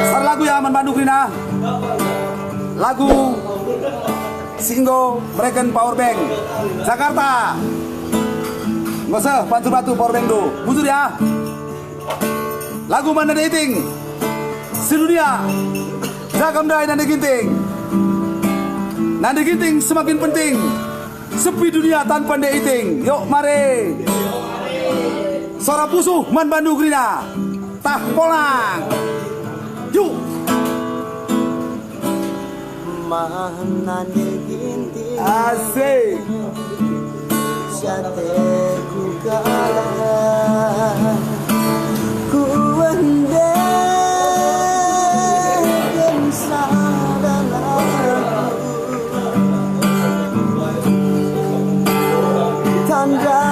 Sar lagu ya Man Bandung Rina. Lagu Singo Mereken Power Bank Jakarta. Nggak usah batu power bank do. Bujur ya. Lagu Mana Dating Sedunia Jagamdai Nande Ginting. Nande Ginting semakin penting. Sepi dunia tanpa dating. Yuk mari. Suara Pusuh Man Bandung Rina. Tah Polang. Yuk. Mana ginting Asik. Sate ku kalah ku wendeng sadanaku tanda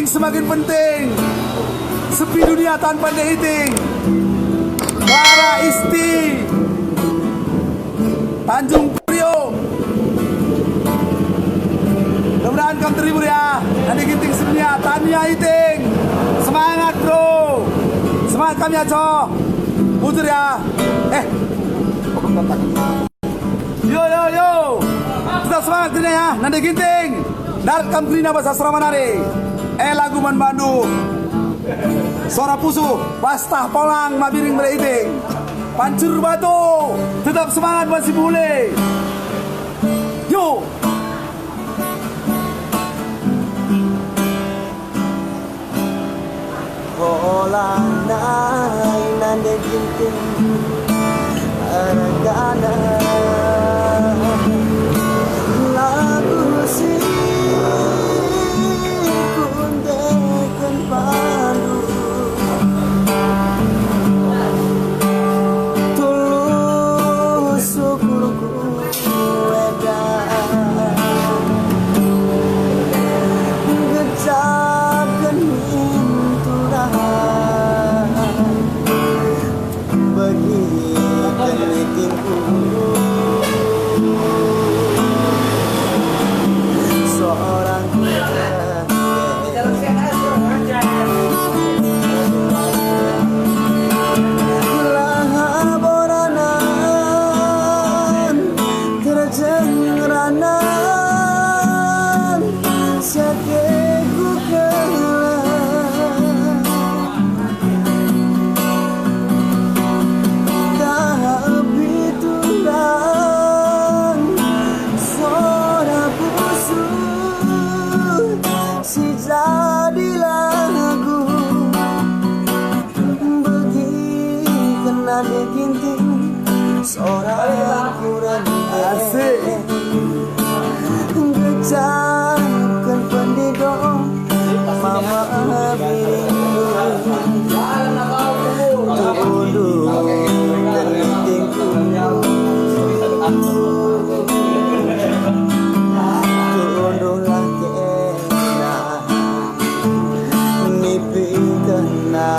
semakin penting. Sepi dunia tanpa dating. Clara Isti Tanjung Priok. Mudah-mudahan kamu terhibur ya. Nande Ginting sedunia. Tania Iting. Semangat bro. Semangat kami aco. Putur ya. Yo. Tetap semangat Trina ya. Nande Ginting. Darat kamu Trina bahasa Seramanari. Lagu Man Bandung. Suara Pusuh Pastah Polang Mabiring Bereiting. Pancur Batu. Tetap semangat masih boleh. Yo. Polang nai nande ginting aragana lagu si kundekan padu tulus syukurku edan gecapkan bagi kenitinku nande ginting seorang kurang Asik. Gecakan pendido mama birindu Tunduh tertingku Tunduhlah kena Mimpi kena